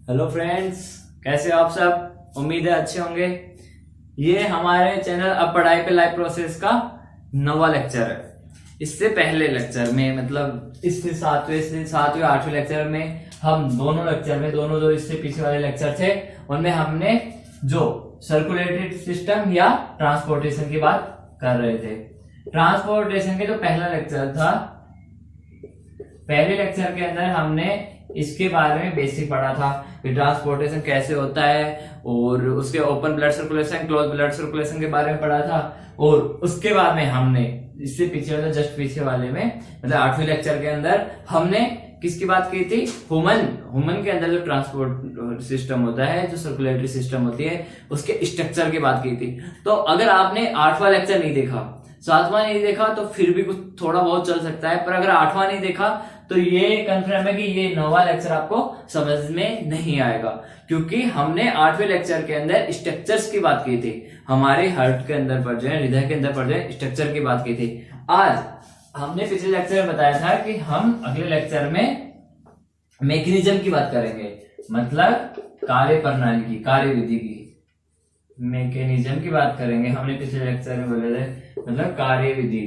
Hello friends, कैसे हो आप सब। उम्मीद है अच्छे होंगे। ये हमारे चैनल अब पढ़ाई पे लाइव प्रोसेस का 9वां लेक्चर है। इससे पहले लेक्चर में मतलब इससे सातवें 8वें लेक्चर में हम दोनों जो इससे पीछे वाले लेक्चर थे उनमें हमने जो सर्कुलेटरी सिस्टम या ट्रांसपोर्टेशन की बात कर रहे थे। ट्रांसपोर्टेशन के जो पहला लेक्चर था, पहले लेक्चर के अंदर हमने इसके बारे में बेसिक पढ़ा था कि ट्रांसपोर्टेशन कैसे होता है और उसके open blood circulation, close blood circulation के बारे में पढ़ा था। और उसके बाद में हमने इससे पीछे वाले जस्ट पीछे वाले में मतलब 8वें लेक्चर के अंदर हमने किसकी बात की थी? ह्यूमन के अंदर जो ट्रांसपोर्ट सिस्टम होता है, जो सर्कुलेटरी सिस्टम होती है, उसके स्ट्रक्चर की बात की थी। तो अगर आपने 8वां लेक्चर नहीं देखा, 7वां नहीं देखा तो फिर भी कुछ थोड़ा बहुत चल सकता है, पर अगर 8वां नहीं देखा तो ये कंफर्म है कि ये 9वां लेक्चर आपको समझ में नहीं आएगा, क्योंकि हमने 8वें लेक्चर के अंदर स्ट्रक्चर्स की बात की थी। हमारे हार्ट के अंदर पड़ जाए, हृदय के अंदर पड़ जाए, स्ट्रक्चर की बात की थी। आज हमने पिछले लेक्चर में बताया था कि हम अगले लेक्चर में मैकेनिज्म की बात करेंगे, मतलब कार्य प्रणाली की, कार्य विधि की, मैकेनिज्म की बात करेंगे। हमने पिछले लेक्चर में बोले थे मतलब कार्य विधि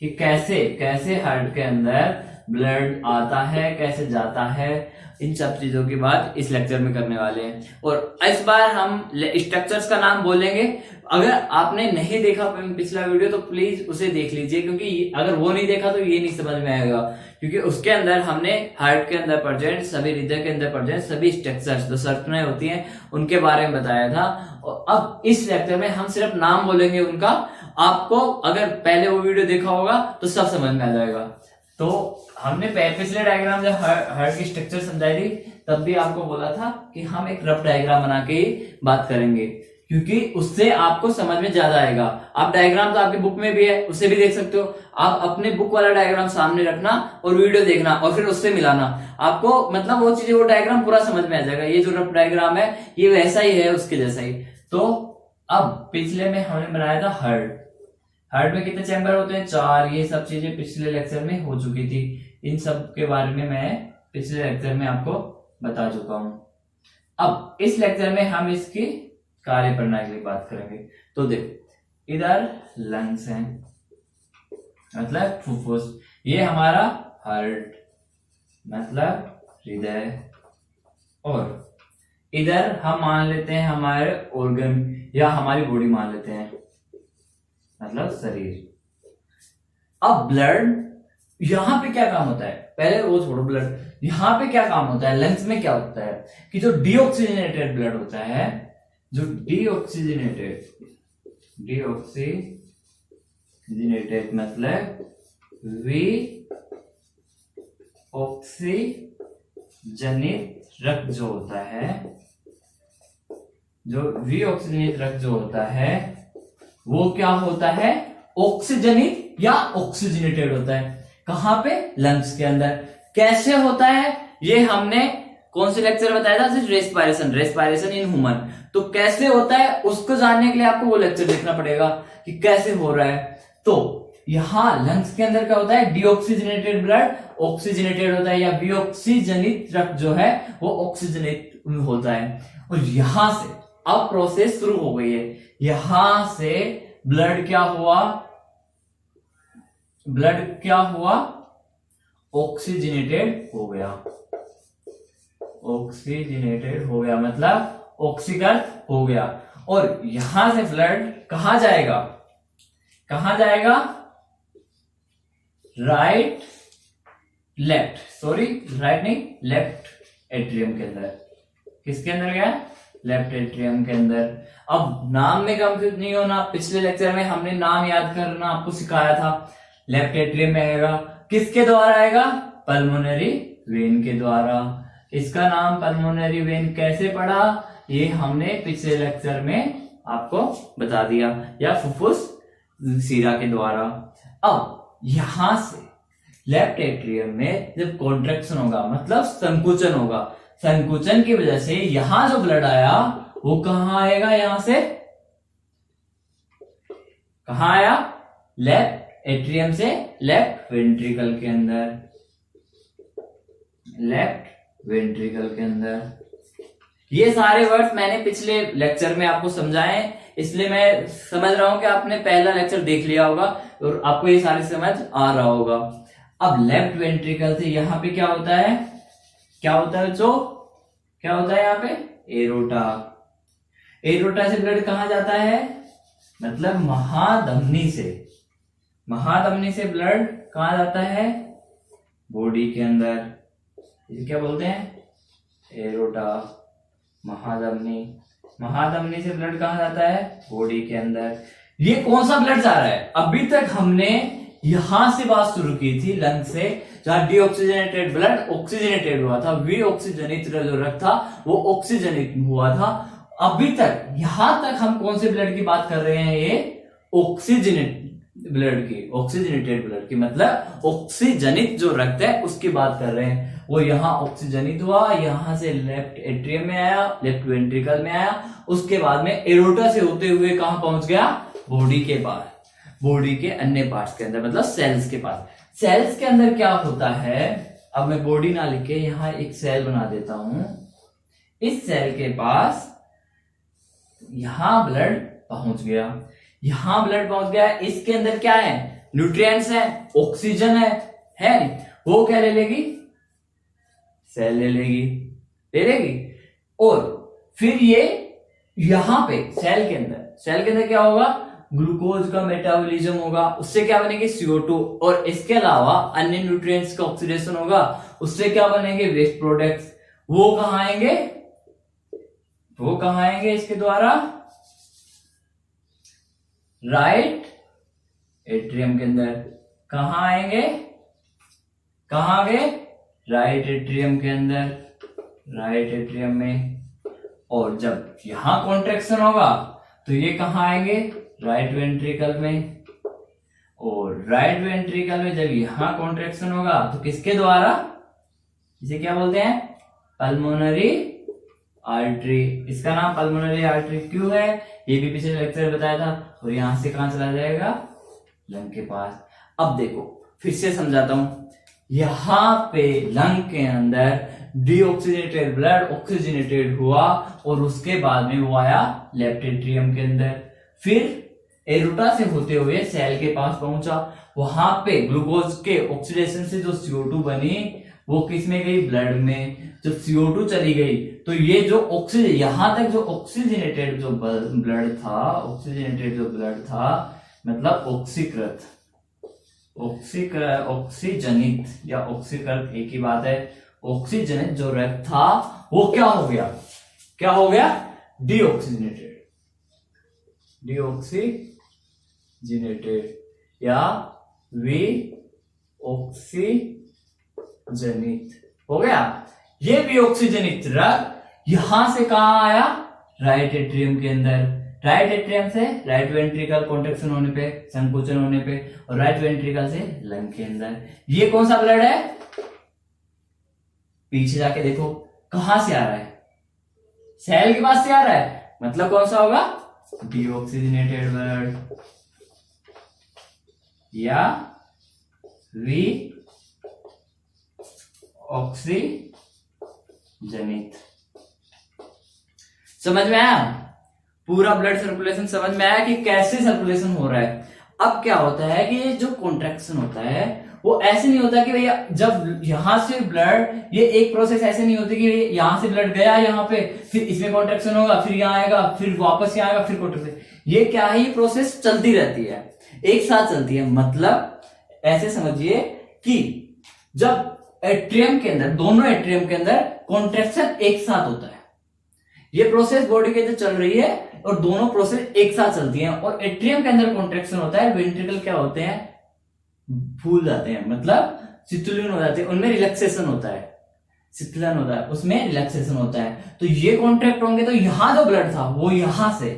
कि कैसे कैसे हार्ट के अंदर ब्लड आता है, कैसे जाता है, इन सब चीजों की बात इस लेक्चर में करने वाले हैं। और इस बार हम स्ट्रक्चर्स का नाम बोलेंगे। अगर आपने नहीं देखा पिछला वीडियो तो प्लीज उसे देख लीजिए, क्योंकि अगर वो नहीं देखा तो ये नहीं समझ में आएगा, क्योंकि उसके अंदर हमने हार्ट के अंदर प्रेजेंट सभी, हृदय के अंदर प्रेजेंट सभी स्ट्रक्चर्स जो संरचनाएं होती हैं उनके बारे में बताया था। और अब इस लेक्चर में हम सिर्फ नाम बोलेंगे उनका। आपको अगर पहले वो वीडियो देखा होगा तो सब समझ में आ जाएगा। तो हमने पिछले डायग्राम जब हार्ट की स्ट्रक्चर समझाई थी तब भी आपको बोला था कि हम एक रफ डायग्राम बना के ही बात करेंगे, क्योंकि उससे आपको समझ में ज्यादा आएगा। आप डायग्राम तो आपकी बुक में भी है, उससे भी देख सकते हो। आप अपने बुक वाला डायग्राम सामने रखना और वीडियो देखना और फिर उससे मिलाना, आपको मतलब वो चीजें, वो डायग्राम पूरा समझ में आ जाएगा। ये जो रफ डायग्राम है ये वैसा ही है, उसके जैसा ही। तो अब पिछले में हमने बनाया था हार्ट में कितने चैम्बर होते हैं? 4। ये सब चीजें पिछले लेक्चर में हो चुकी थी। इन सब के बारे में मैं पिछले लेक्चर में आपको बता चुका हूं। अब इस लेक्चर में हम इसकी कार्य प्रणाली की बात करेंगे। तो देखो, इधर लंग्स हैं, मतलब फुफ्फुस। ये हमारा हार्ट मतलब हृदय। और इधर हम मान लेते हैं हमारे ऑर्गन या हमारी बॉडी मान लेते हैं, मतलब शरीर। अब ब्लड यहां पे क्या काम होता है? पहले वो छोड़ो, ब्लड यहां पे क्या काम होता है? लंग्स में क्या होता है कि जो डीऑक्सीजनेटेड ब्लड होता है, जो डीऑक्सीजनेटेड मतलब विऑक्सीजनित रक्त जो होता है, जो विऑक्सीजनित रक्त जो होता है वो क्या होता है? ऑक्सीजनित या ऑक्सीजनेटेड होता है। कहां पे? लंग्स के अंदर। कैसे होता है ये हमने कौन से लेक्चर बताया था? Respiration in human. तो कैसे होता है उसको जानने के लिए आपको वो लेक्चर देखना पड़ेगा कि कैसे हो रहा है। तो यहां लंग्स के अंदर क्या होता है? डीऑक्सीजनेटेड ब्लड ऑक्सीजनेटेड होता है, या विऑक्सीजनित रक्त जो है वो ऑक्सीजनेट होता है। और यहां से अब प्रोसेस शुरू हो गई है। यहां से ब्लड क्या हुआ? ऑक्सीजनेटेड हो गया, मतलब ऑक्सीकरण हो गया। और यहां से ब्लड कहां जाएगा? लेफ्ट एट्रियम के अंदर। किसके अंदर गया? लेफ्ट एट्रियम के अंदर। अब नाम में कंफ्यूज नहीं होना, पिछले लेक्चर में हमने नाम याद करना आपको सिखाया था। लेफ्ट एट्रियम में आएगा, किसके द्वारा आएगा? पल्मोनरी वेन के द्वारा। इसका नाम पल्मोनरी वेन कैसे पड़ा ये हमने पिछले लेक्चर में आपको बता दिया, या फुफ्फुस शिरा के द्वारा। अब यहां से लेफ्ट एट्रियम में जब कॉन्ट्रैक्शन होगा, मतलब संकुचन होगा, संकुचन की वजह से यहां जो ब्लड आया वो कहां आएगा? यहां से कहां आया? लेफ्ट एट्रियम से लेफ्ट वेंट्रिकल के अंदर। लेफ्ट वेंट्रिकल के अंदर। ये सारे वर्ड्स मैंने पिछले लेक्चर में आपको समझाए, इसलिए मैं समझ रहा हूं कि आपने पहला लेक्चर देख लिया होगा और आपको ये सारे समझ आ रहा होगा। अब लेफ्ट वेंट्रिकल से यहाँ पे क्या होता है, क्या होता है बच्चों, क्या होता है यहाँ पे, एरोटा। एरोटा से ब्लड कहाँ जाता है, मतलब महाधमनी से, महाधमनी से ब्लड कहाँ जाता है, बॉडी के अंदर। इसे क्या बोलते हैं, एरोटा, महाधमनी। महाधमनी से ब्लड कहाँ जाता है, बॉडी के अंदर। ये कौन सा ब्लड जा रहा है, अभी तक हमने यहां से बात शुरू की थी लंग से, जहां डीऑक्सीजनेटेड ब्लड ऑक्सीजनेटेड हुआ था, विऑक्सीजनित जो रक्त था वो ऑक्सीजनित हुआ था। अभी तक यहां तक हम कौन से ब्लड की बात कर रहे हैं, ये ऑक्सीजनेट ब्लड की, ऑक्सीजनेटेड ब्लड की, मतलब ऑक्सीजनित जो रक्त है उसकी बात कर रहे हैं। वो यहाँ ऑक्सीजनित हुआ, यहां से लेफ्ट एट्रियम में आया, लेफ्ट वेंट्रिकल में आया, उसके बाद में एरोटा से होते हुए कहां पहुंच गया, बॉडी के पास, बॉडी के अन्य पार्ट्स के अंदर, मतलब सेल्स के पास। सेल्स के अंदर क्या होता है, अब मैं बॉडी ना लिख के यहां एक सेल बना देता हूं। इस सेल के पास यहां ब्लड पहुंच गया, यहां ब्लड पहुंच गया, इसके अंदर क्या है, न्यूट्रिएंट्स है, ऑक्सीजन है नहीं, वो क्या ले लेगी, सेल ले लेगी, ले लेगी। और फिर ये यहां पे सेल के अंदर क्या होगा, ग्लूकोज का मेटाबॉलिज्म होगा, उससे क्या बनेगी, CO2, और इसके अलावा अन्य न्यूट्रिएंट्स का ऑक्सीडेशन होगा, उससे क्या बनेंगे, वेस्ट प्रोडक्ट्स। वो कहां आएंगे, वो कहां आएंगे इसके द्वारा, राइट एट्रियम के अंदर। कहां आएंगे, कहां गए, राइट एट्रियम के अंदर, राइट एट्रियम में। और जब यहां कॉन्ट्रैक्शन होगा तो ये कहां आएंगे, राइट वेंट्रिकल में। और राइट वेंट्रिकल में जब यहां कॉन्ट्रैक्शन होगा तो किसके द्वारा, इसे क्या बोलते हैं, पल्मोनरी आर्टरी। इसका नाम पल्मोनरी आर्टरी क्यों है, ये भी पिछले लेक्चर में बताया था। और यहां से कहां चला जाएगा, लंग के पास। अब देखो फिर से समझाता हूं, यहां पे लंग के अंदर डीऑक्सीजनेटेड ब्लड ऑक्सीजनेटेड हुआ और उसके बाद में वो आया लेफ्ट एट्रियम के अंदर, फिर एरोटा से होते हुए सेल के पास पहुंचा। वहां पे ग्लूकोज के ऑक्सीडेशन से जो CO2 बनी वो किस में गई, ब्लड में। जब CO2 चली गई तो ये जो ऑक्सीजन, यहां तक जो ऑक्सीजनेटेड जो ब्लड था, ऑक्सीजनेटेड जो ब्लड था मतलब ऑक्सीकृत, ऑक्सीजनित या ऑक्सीकृत एक ही बात है। ऑक्सीजनित जो रक्त था वो क्या हो गया, क्या हो गया, डीऑक्सीजनेटेड, डीऑक्सीजनेटेड या विऑक्सीजनित हो गया। ये विऑक्सीजनित रक्त यहां से कहां आया, राइट एट्रियम के अंदर। राइट एट्रियम से राइट वेंट्रिकल कॉन्ट्रैक्शन होने पे, संकुचन होने पे, और राइट वेंट्रिकल से लंग के अंदर। ये कौन सा ब्लड है, पीछे जाके देखो कहां से आ रहा है, सेल के पास से आ रहा है, मतलब कौन सा होगा, डीऑक्सीजनेटेड ब्लड या विऑक्सीजनित। समझ में आया, पूरा ब्लड सर्कुलेशन समझ में आया कि कैसे सर्कुलेशन हो रहा है। अब क्या होता है कि ये जो कॉन्ट्रैक्शन होता है वो ऐसे नहीं होता कि भैया जब यहां से ब्लड, ये एक प्रोसेस ऐसे नहीं होती कि यहां से ब्लड गया यहाँ पे, फिर इसमें कॉन्ट्रैक्शन होगा, फिर यहाँ आएगा, फिर वापस यहाँ आएगा, फिर कॉन्ट्रैक्शन। ये क्या है, ये प्रोसेस चलती रहती है, एक साथ चलती है। मतलब ऐसे समझिए कि जब एट्रियम के अंदर, दोनों एट्रियम के अंदर कॉन्ट्रैक्शन एक साथ होता है, ये प्रोसेस बॉडी के अंदर चल रही है और दोनों प्रोसेस एक साथ चलती हैं। और एट्रियम के अंदर कॉन्ट्रैक्शन होता है, वेंट्रिकल क्या होते हैं, फूल जाते हैं, मतलब शीतलन हो जाते हैं, उनमें रिलैक्सेशन होता है, शीतलन होता है, उसमें रिलैक्सेशन होता है। तो ये कॉन्ट्रैक्ट होंगे तो यहां जो ब्लड था वो यहां से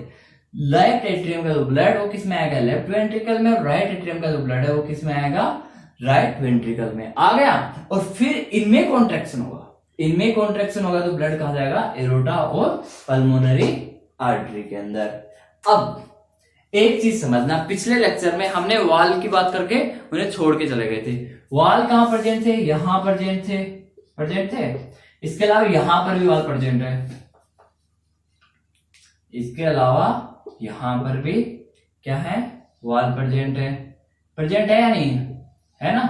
लेफ्ट एट्रियम का जो ब्लड वो किस में आएगा, लेफ्ट वेंट्रिकल में, और राइट एट्रियम का जो ब्लड है वो किस में आएगा, राइट वेंट्रिकल में आ गया। और फिर इनमें कॉन्ट्रैक्शन होगा, इनमें कॉन्ट्रैक्शन होगा तो ब्लड कहां जाएगा, एरोटा और पल्मोनरी आर्टरी के अंदर। अब एक चीज समझना, पिछले लेक्चर में हमने वाल की बात करके उन्हें छोड़ के चले गए थे। वाल कहां प्रेजेंट थे, यहां प्रेजेंट थे, प्रेजेंट थे। इसके अलावा यहां पर भी वॉल प्रेजेंट है, इसके अलावा यहां पर भी क्या है, वॉल प्रेजेंट है या नहीं है ना।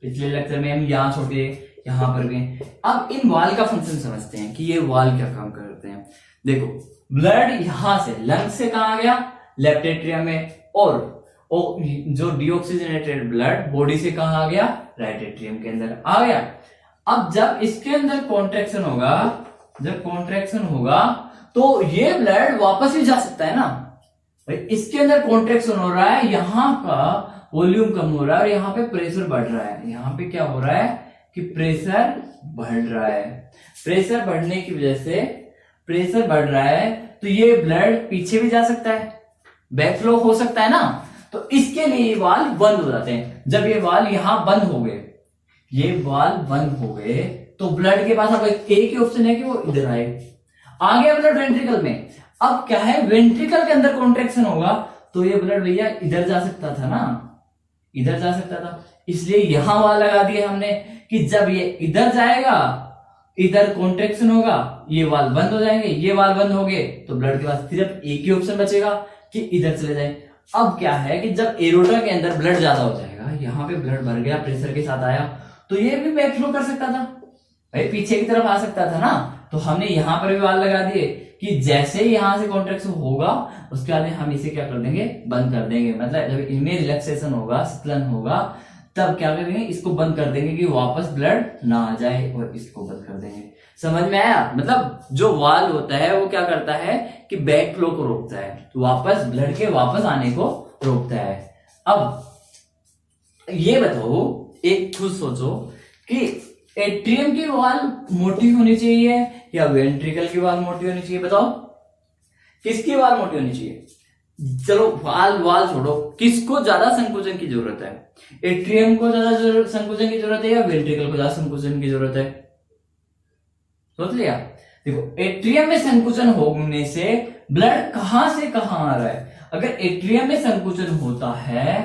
पिछले लेक्चर में हम यहां छोटे, यहां पर भी। अब इन वॉल का फंक्शन समझते हैं कि ये वॉल क्या काम करते हैं। देखो ब्लड यहां से लंग से कहा गया, लेफ्ट एट्रियम में, और जो डीऑक्सीजनेटेड ब्लड बॉडी से कहा गया, राइट एट्रियम के अंदर आ गया। अब जब इसके अंदर कॉन्ट्रैक्शन होगा, जब कॉन्ट्रैक्शन होगा तो ये ब्लड वापस भी जा सकता है ना भाई। इसके अंदर कॉन्ट्रैक्शन हो रहा है, यहां का वॉल्यूम कम हो रहा है और यहाँ पे प्रेशर बढ़ रहा है। यहाँ पे क्या हो रहा है कि प्रेशर बढ़ रहा है। प्रेशर बढ़ने की वजह से, प्रेशर बढ़ रहा है तो ये ब्लड पीछे भी जा सकता है, बैकफ्लो हो सकता है ना। तो इसके लिए ये वाल्व बंद हो जाते हैं। जब ये वाल्व यहां बंद हो गए, ये वाल्व बंद हो गए तो ब्लड के पास अब एक ही ऑप्शन है कि वो इधर आए। आ गया ब्लड वेंट्रिकल में। अब क्या है, वेंट्रिकल के अंदर कॉन्ट्रैक्शन होगा तो ये ब्लड भैया इधर जा सकता था ना, इधर जा सकता था। इसलिए यहां वाल लगा दिया हमने कि जब ये इधर जाएगा, इधर कॉन्ट्रैक्शन होगा, ये वाल बंद हो जाएंगे। ये वाल बंद हो गए तो ब्लड के पास सिर्फ एक ही ऑप्शन बचेगा कि इधर चले जाए। अब क्या है कि जब एरोटा के अंदर ब्लड ज्यादा हो जाएगा, यहाँ पे ब्लड भर गया, प्रेशर के साथ आया, तो ये भी बैकफ्लो कर सकता था भाई, पीछे की तरफ आ सकता था ना। तो हमने यहां पर भी वाल लगा दिए कि जैसे ही यहां से कॉन्ट्रैक्शन होगा उसके बाद हम इसे क्या कर देंगे, बंद कर देंगे। मतलब जब इनमें रिलैक्सेशन होगा, शीतलन होगा, तब क्या करेंगे, इसको बंद कर देंगे कि वापस ब्लड ना आ जाए, और इसको बंद कर देंगे। समझ में आया। मतलब जो वाल होता है वो क्या करता है कि बैक फ्लो को रोकता है, तो वापस ब्लड के वापस आने को रोकता है। अब ये बताओ, एक खुद सोचो कि एट्रियम की वाल मोटी होनी चाहिए या वेंट्रिकल की वाल मोटी होनी चाहिए। बताओ किसकी वाल मोटी होनी चाहिए। चलो वाल छोड़ो, किसको ज्यादा संकुचन की जरूरत है, एट्रियम को ज्यादा संकुचन की जरूरत है या वेंट्रिकल को ज्यादा संकुचन की जरूरत है। सोच लिया। देखो एट्रियम में संकुचन होने से ब्लड कहां से कहां आ रहा है। अगर एट्रियम में संकुचन होता है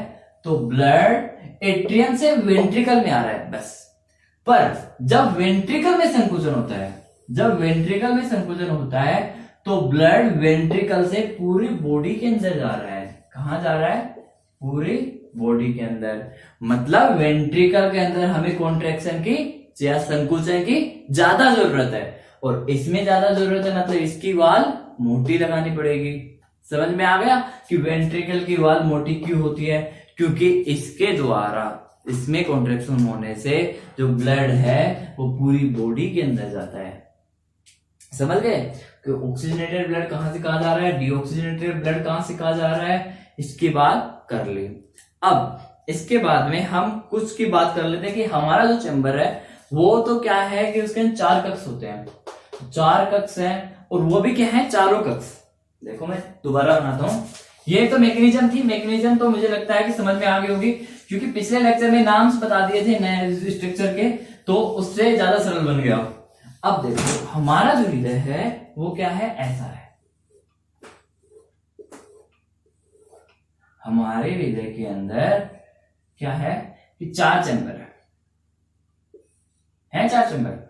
तो ब्लड एट्रियम से वेंट्रिकल में आ रहा है बस। पर जब वेंट्रिकल में संकुचन होता है, जब वेंट्रिकल में संकुचन होता है तो ब्लड वेंट्रिकल से पूरी बॉडी के अंदर जा रहा है। कहां जा रहा है, पूरी बॉडी के अंदर। मतलब वेंट्रिकल के अंदर हमें कॉन्ट्रैक्शन की या संकुचन की ज्यादा जरूरत है, और इसमें ज्यादा जरूरत है मतलब इसकी वाल मोटी लगानी पड़ेगी। समझ में आ गया कि वेंट्रिकल की वाल मोटी क्यों होती है, क्योंकि इसके द्वारा, इसमें कॉन्ट्रैक्शन होने से जो ब्लड है वो पूरी बॉडी के अंदर जाता है। समझ गए कि ऑक्सीजनेटेड ब्लड कहां से कहा जा रहा है, डीऑक्सीजनेटेड ब्लड कहां से कहा जा रहा है, इसकी बात कर ली। अब इसके बाद में हम कुछ की बात कर लेते हैं कि हमारा जो चैम्बर है वो तो क्या है कि उसके अंदर 4 कक्ष होते हैं, 4 कक्ष हैं, और वो भी क्या है, चारों कक्ष। देखो मैं दोबारा बनाता हूं। ये तो मैकेनिज्म थी, मैकेनिज्म तो मुझे लगता है कि समझ में आ गई होगी, क्योंकि पिछले लेक्चर में नाम्स बता दिए थे नए स्ट्रक्चर के, तो उससे ज्यादा सरल बन गया। अब देखो हमारा जो हृदय है वो क्या है, ऐसा है। हमारे हृदय के अंदर क्या है कि 4 चैम्बर है 4 चैम्बर।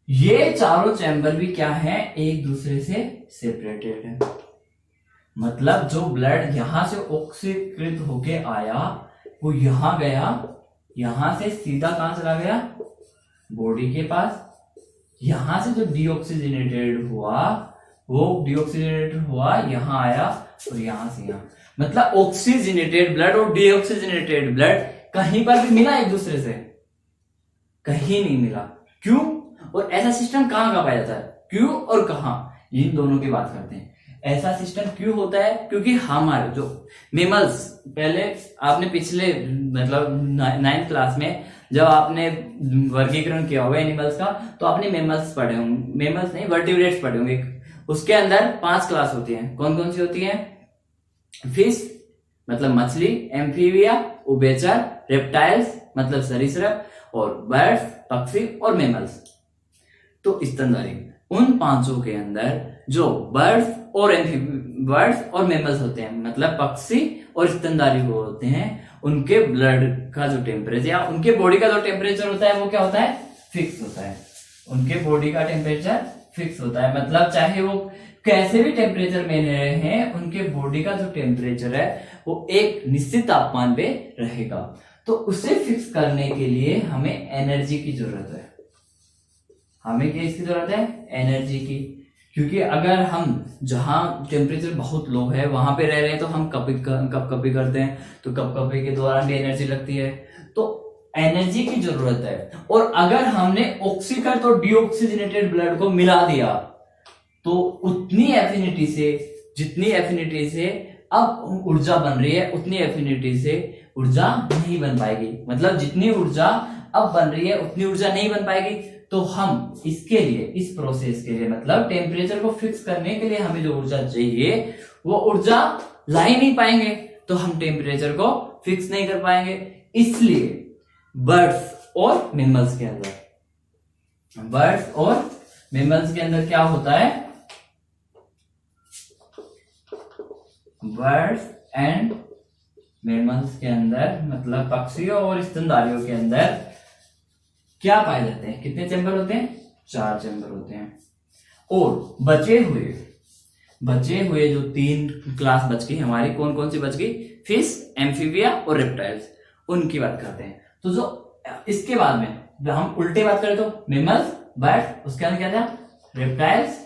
ये चारों चैम्बर भी क्या है, एक दूसरे से सेपरेटेड है। मतलब जो ब्लड यहां से ऑक्सीकृत होके आया वो यहां गया, यहां से सीधा कहां चला गया, बॉडी के पास। यहां से जो डीऑक्सीजनेटेड हुआ वो डीऑक्सीजनेटेड हुआ, यहां आया, और यहां से यहां। मतलब ऑक्सीजनेटेड ब्लड और डीऑक्सीजनेटेड ब्लड कहीं पर भी मिला एक दूसरे से, कहीं नहीं मिला। क्यों, और ऐसा सिस्टम कहां पाया जाता है, क्यों और कहां, इन दोनों की बात करते हैं। ऐसा सिस्टम क्यों होता है, क्योंकि हमारे जो मेमल्स, पहले आपने पिछले मतलब 9th क्लास में जब आपने वर्गीकरण किया होगा एनिमल्स का, तो आपने मेमल्स पढ़े होंगे, मेमल्स नहीं वर्टिब्रेट्स पढ़े होंगे। उसके अंदर 5 क्लास होती है। कौन कौन सी होती है, फिश मतलब मछली, एम्फीबिया, उभयचर, रेप्टाइल्स मतलब सरीसृप, और बर्ड्स पक्षी, और मेमल्स तो स्तनधारी। उन 5 के अंदर जो बर्ड्स और मेमल्स होते हैं, मतलब पक्षी और स्तनधारी वो होते हैं, उनके ब्लड का जो टेम्परेचर या उनके बॉडी का जो टेम्परेचर होता है वो क्या होता है, फिक्स होता है। उनके बॉडी का टेम्परेचर फिक्स होता है, मतलब चाहे वो कैसे भी टेम्परेचर में रहे हैं, उनके बॉडी का जो टेम्परेचर है वो एक निश्चित तापमान पे रहेगा। तो उसे फिक्स करने के लिए हमें एनर्जी की जरूरत है। हमें क्या इसकी जरूरत है? एनर्जी की। क्योंकि अगर हम जहां टेम्परेचर बहुत लो है वहां पे रह रहे हैं तो हम कप-कपी करते हैं, तो कप-कपी के दौरान भी एनर्जी लगती है, तो एनर्जी की जरूरत है। और अगर हमने ऑक्सीकरण तो डीऑक्सीजनेटेड ब्लड को मिला दिया तो उतनी एफिनिटी से, जितनी एफिनिटी से अब ऊर्जा बन रही है उतनी एफिनिटी से ऊर्जा नहीं बन पाएगी। मतलब जितनी ऊर्जा अब बन रही है उतनी ऊर्जा नहीं बन पाएगी। तो हम इसके लिए, इस प्रोसेस के लिए, मतलब टेम्परेचर को फिक्स करने के लिए हमें जो ऊर्जा चाहिए वो ऊर्जा ला ही नहीं पाएंगे, तो हम टेम्परेचर को फिक्स नहीं कर पाएंगे। इसलिए बर्ड्स और मैमल्स के अंदर, बर्ड्स और मैमल्स के अंदर क्या होता है? बर्ड्स एंड मैमल्स के अंदर, मतलब पक्षियों और स्तनधारियों के अंदर क्या पाए जाते हैं? कितने चैम्बर होते हैं? 4 चैम्बर होते हैं। और बचे हुए जो 3 क्लास बच गई हमारी, कौन कौन सी बच गई? फिश, एम्फीबिया और रेप्टाइल्स, उनकी बात करते हैं। तो जो इसके बाद में हम उल्टे बात करें तो मैमल्स, बर्ड, उसके अंदर क्या था? रेप्टाइल्स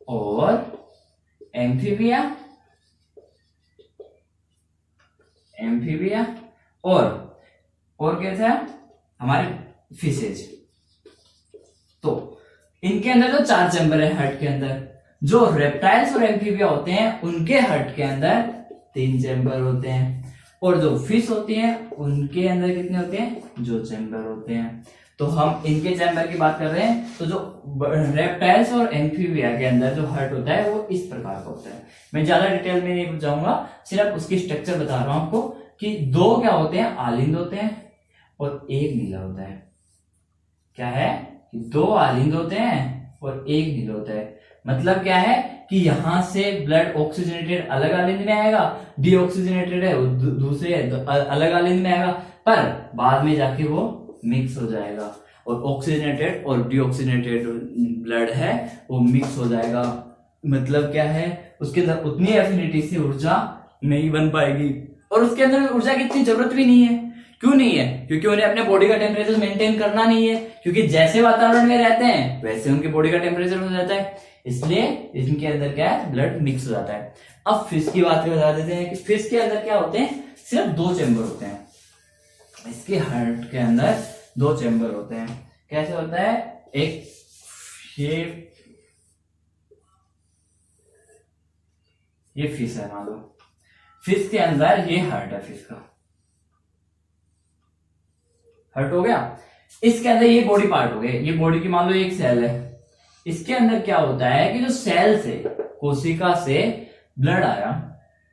और एम्फीबिया और क्या था? हमारे फिशेज। तो इनके अंदर जो 4 चैम्बर है हार्ट के अंदर, जो रेप्टाइल्स और एम्फीबिया होते हैं उनके हार्ट के अंदर 3 चैम्बर होते हैं, और जो फिश होती है उनके अंदर कितने होते हैं? 2 चैम्बर होते हैं। तो हम इनके चैम्बर की बात कर रहे हैं। तो जो रेप्टाइल्स और एम्फीबिया के अंदर जो हार्ट होता है वो इस प्रकार का होता है। मैं ज्यादा डिटेल में नहीं जाऊंगा, सिर्फ उसकी स्ट्रक्चर बता रहा हूं आपको कि 2 क्या होते हैं? आलिंद होते हैं और 1 नीला होता है। क्या है? 2 आलिंद होते हैं और 1 नीला होता है। मतलब क्या है कि यहां से ब्लड ऑक्सीजनेटेड अलग आलिंद में आएगा, डीऑक्सीजनेटेड है वो दूसरे अलग आलिंद में आएगा, पर बाद में जाके वो मिक्स हो जाएगा, और ऑक्सीजनेटेड और डीऑक्सीजनेटेड ब्लड है वो मिक्स हो जाएगा। मतलब क्या है? उसके अंदर उतनी एफिनिटी से ऊर्जा नहीं बन पाएगी, और उसके अंदर ऊर्जा की इतनी जरूरत भी नहीं है। क्यों नहीं है? क्योंकि उन्हें अपने बॉडी का टेम्परेचर मेंटेन करना नहीं है, क्योंकि जैसे वातावरण में रहते हैं वैसे उनकी बॉडी का टेम्परेचर हो जाता है, इसलिए इनके अंदर क्या है? ब्लड मिक्स हो जाता है। अब फिश की बात बता देते हैं कि फिश के अंदर क्या होते हैं? सिर्फ 2 चैम्बर होते हैं। इसके हार्ट के अंदर 2 चैम्बर होते हैं। कैसे होता है? एक ये फिश है, मान लो फिश के अंदर ये हार्ट है, फिश का हार्ट हो गया। इसके अंदर ये बॉडी पार्ट हो गए, ये बॉडी की मान लो एक सेल है। इसके अंदर क्या होता है कि जो सेल से, कोशिका से ब्लड आया,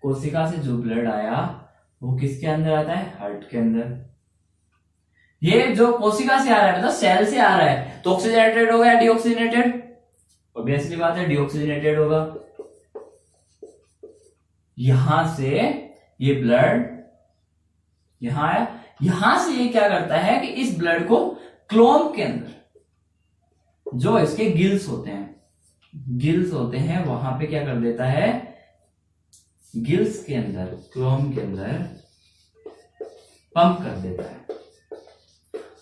कोशिका से जो ब्लड आया वो किसके अंदर आता है? हार्ट के अंदर। ये जो कोशिका से आ रहा है मतलब सेल से आ रहा है, तो ऑक्सीजनेटेड हो गया, डीऑक्सीजनेटेड? ऑब्वियसली बात है डीऑक्सीजनेटेड होगा। यहां से ये ब्लड यहां आया, यहां से ये क्या करता है कि इस ब्लड को क्लोम के अंदर, जो इसके गिल्स होते हैं वहां पे क्या कर देता है? गिल्स के अंदर, क्लोम के अंदर पंप कर देता है।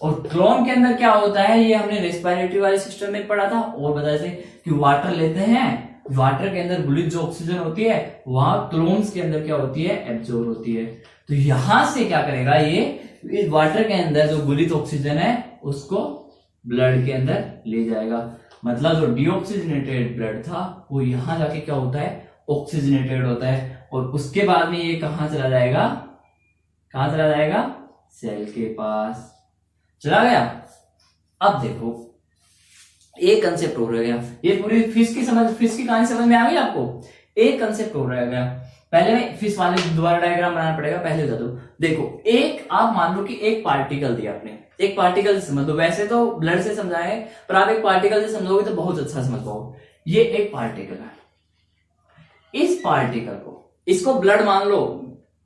और क्लोम के अंदर क्या होता है? ये हमने रेस्पिरेटरी वाले सिस्टम में पढ़ा था, और बताया थे कि वाटर लेते हैं, वाटर के अंदर गुलित जो ऑक्सीजन होती है वहां क्लोम्स के अंदर क्या होती है? एब्जॉर्ब होती है। तो यहां से क्या करेगा? ये वाटर के अंदर जो गुलित ऑक्सीजन है उसको ब्लड के अंदर ले जाएगा। मतलब जो डीऑक्सीजनेटेड ब्लड था वो यहां जाके क्या होता है? ऑक्सीजनेटेड होता है, और उसके बाद में ये कहां चला जाएगा? कहां चला जाएगा? सेल के पास चला गया। अब देखो एक कंसेप्ट हो रह गया, ये पूरी फिश की कहानी समझ में आ गई आपको? एक कंसेप्ट हो रह गया। पहले में फिश वाले दोबारा डायग्राम बनाना पड़ेगा, पहले बता दो। देखो, एक आप मान लो कि एक पार्टिकल दिया आपने, एक पार्टिकल से समझ लो। वैसे तो ब्लड से समझाए, पर आप एक पार्टिकल से समझोगे तो बहुत अच्छा समझ पाओगे। ये एक पार्टिकल है, इस पार्टिकल को, इसको ब्लड मान लो,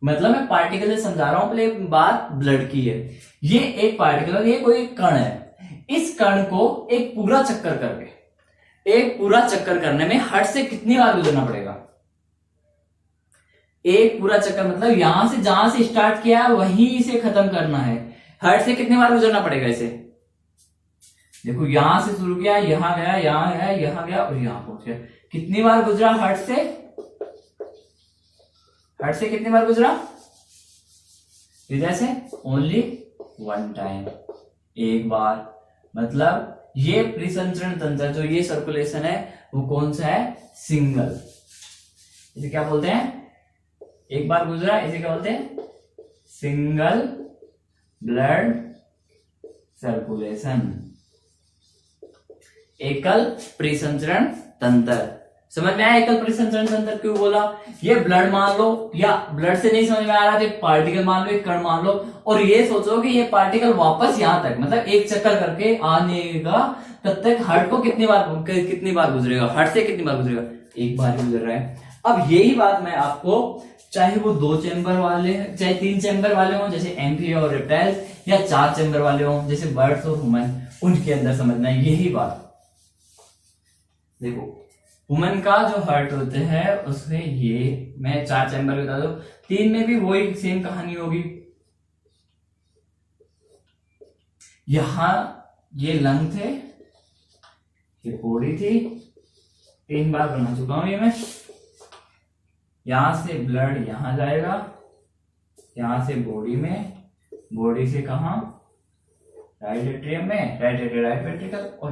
मतलब मैं पार्टिकल से समझा रहा हूं, पहले बात ब्लड की है। ये एक पार्टिकल, ये कोई कण है, इस कण को एक पूरा चक्कर करने में हार्ट से कितनी बार गुजरना पड़ेगा? एक पूरा चक्कर मतलब यहां से जहां से स्टार्ट किया वहीं से खत्म करना है। हार्ट से कितनी बार गुजरना पड़ेगा इसे? देखो यहां से शुरू किया, यहां गया, यहां गया, यहां गया और यहां पहुंच गया। कितनी बार गुजरा हार्ट से? हार्ट से कितनी बार गुजरा हृदय से? ओनली वन टाइम, एक बार। मतलब ये परिसंचरण तंत्र जो ये सर्कुलेशन है वो कौन सा है? सिंगल। इसे क्या बोलते हैं? एक बार गुजरा, इसे क्या बोलते हैं? सिंगल ब्लड सर्कुलेशन, एकल परिसंचरण तंत्र। समझ में आया एकल परिसंचरण तंत्र क्यों बोला? ये ब्लड मान लो, या ब्लड से नहीं समझ में आ रहा तो पार्टिकल मान लो, एक कण मान लो, और ये सोचो कि ये पार्टिकल वापस यहां तक मतलब एक चक्कर करके आने का, तब तक हार्ट को कितनी बार गुजरेगा? हार्ट से कितनी बार गुजरेगा? एक बार ही गुजर रहा है। अब यही बात मैं आपको, चाहे वो 2 चैम्बर वाले चाहे 3 चैम्बर वाले हों जैसे एम्फीबिया और रेप्टाइल्स, या 4 चैम्बर वाले हों जैसे बर्ड्स और ह्यूमन, उनके अंदर समझना है यही बात। देखो वुमन का जो हार्ट होते हैं उसमें ये मैं 4 चैम्बर बता दो, 3 में भी वही सेम कहानी होगी। यहां ये लंग थे, ये बॉडी थी, 3 बार बना चुका हूं ये मैं। यहां से ब्लड यहां जाएगा, यहां से बॉडी में, बॉडी से कहा? राइट एट्रियम में, राइट एट्रियम, राइट वेंट्रिकल, और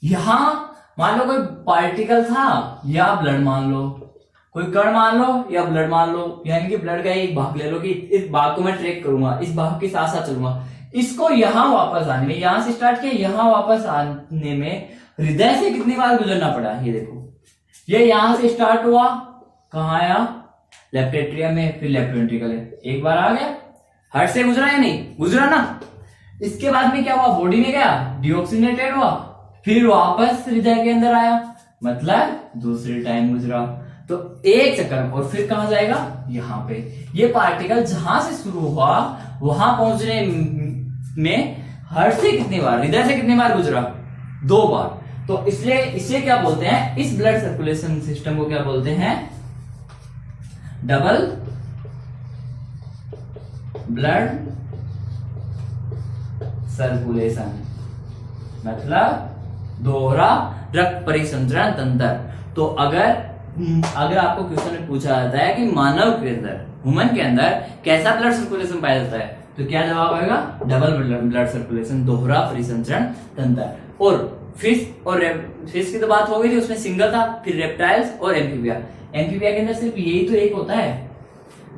यहां मान लो कोई पार्टिकल था या ब्लड मान लो, कोई कण मान लो या ब्लड मान लो, यानी कि ब्लड का एक भाग ले लो कि इस भाग को मैं ट्रैक करूंगा, इस भाग के साथ साथ चलूंगा। इसको यहां वापस आने में, यहां से स्टार्ट किया, यहां वापस आने में हृदय से कितनी बार गुजरना पड़ा? ये देखो, ये यहां से स्टार्ट हुआ, कहां आया? लेफ्ट एट्रियम में, फिर लेफ्ट वेंट्रिकल है, एक बार आ गया। हार्ट से गुजरा या नहीं गुजरा ना? इसके बाद में क्या हुआ? बॉडी में गया, डिऑक्सीनेटेड हुआ, फिर वापस हृदय के अंदर आया, मतलब दूसरे टाइम गुजरा। तो एक चक्कर, और फिर कहां जाएगा? यहां पे। ये पार्टिकल जहां से शुरू हुआ वहां पहुंचने में हार्ट से कितनी बार, हृदय से कितनी बार गुजरा? 2 बार। तो इसलिए इसे क्या बोलते हैं? इस ब्लड सर्कुलेशन सिस्टम को क्या बोलते हैं? डबल ब्लड सर्कुलेशन, मतलब दोहरा रक्त परिसंचरण तंत्र। तो अगर आपको क्वेश्चन में पूछा जाता है कि मानव के अंदर, ह्यूमन के अंदर कैसा ब्लड सर्कुलेशन पाया जाता है, तो क्या जवाब आएगा? डबल ब्लड सर्कुलेशन, दोहरा परिसंचरण तंत्र। और फिश की तो बात हो गई थी, उसमें सिंगल था। फिर रेप्टाइल्स और एम्फीबिया, एम्फीबिया के अंदर सिर्फ यही तो एक होता है।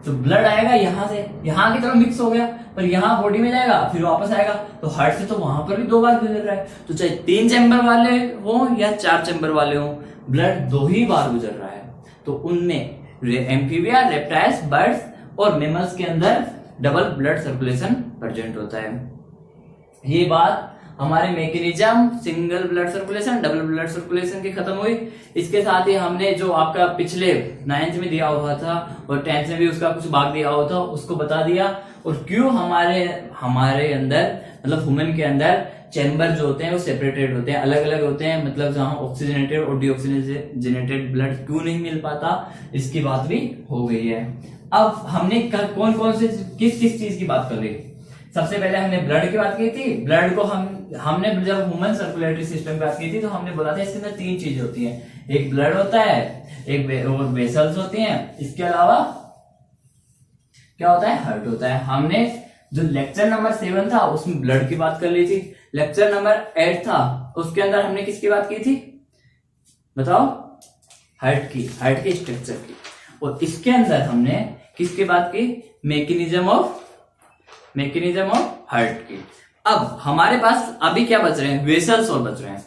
तो ब्लड आएगा यहां से, यहां की तरफ मिक्स हो गया, पर यहां बॉडी में जाएगा, फिर वापस आएगा। तो हार्ट से तो वहां पर भी 2 बार गुजर रहा है। तो चाहे 3 चैम्बर वाले हो या 4 चैम्बर वाले हो, ब्लड 2 ही बार गुजर रहा है। तो उनमें एम्फीबिया, रेप्टाइल्स, बर्ड्स और मैमल्स के अंदर डबल ब्लड सर्कुलेशन प्रेजेंट होता है। ये बात हमारे mechanism single blood circulation, double blood circulation की खत्म हुई। इसके साथ ही हमने जो आपका पिछले 9th में दिया हुआ था और 10th में भी उसका कुछ भाग दिया हुआ था उसको बता दिया। और क्यों हमारे अंदर मतलब ह्यूमन के अंदर चैम्बर जो होते हैं वो सेपरेटेड होते हैं, अलग अलग होते हैं, मतलब जहां ऑक्सीजनेटेड और डीऑक्सीजनेटेड ब्लड क्यों नहीं मिल पाता, इसकी बात भी हो गई है। अब हमने कौन कौन से किस चीज की बात कर रही? सबसे पहले हमने ब्लड की बात की थी। ब्लड को हमने जब ह्यूमन सर्कुलेटरी सिस्टम की बात की थी तो हमने बोला था इसके अंदर 3 चीज होती हैं, एक ब्लड होता है, एक वेसल्स होती हैं, इसके अलावा क्या होता है? हार्ट होता है। हमने जो लेक्चर नंबर 7 था उसमें ब्लड की बात कर ली थी। लेक्चर नंबर 8 था उसके अंदर हमने किसकी बात की थी बताओ? हार्ट की स्ट्रक्चर की। और इसके अंदर हमने किसकी बात की? मैकेनिज्म ऑफ हार्ट की। अब हमारे पास अभी क्या बच रहे हैं? वेसल्स और बच रहे हैं।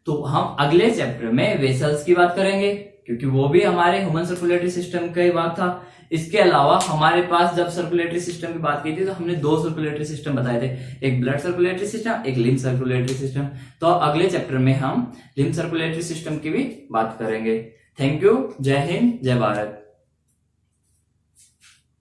तो हम अगले चैप्टर में वेसल्स की बात करेंगे क्योंकि वो भी हमारे ह्यूमन सर्कुलेटरी सिस्टम का ही भाग था। इसके अलावा हमारे पास जब सर्कुलेटरी सिस्टम की बात की थी तो हमने 2 सर्कुलेटरी सिस्टम बताए थे, एक ब्लड सर्कुलेटरी सिस्टम, एक लिम्फ सर्कुलेटरी सिस्टम। तो अगले चैप्टर में हम लिम्फ सर्कुलेटरी सिस्टम की भी बात करेंगे। Thank you. जय हिंद, जय भारत।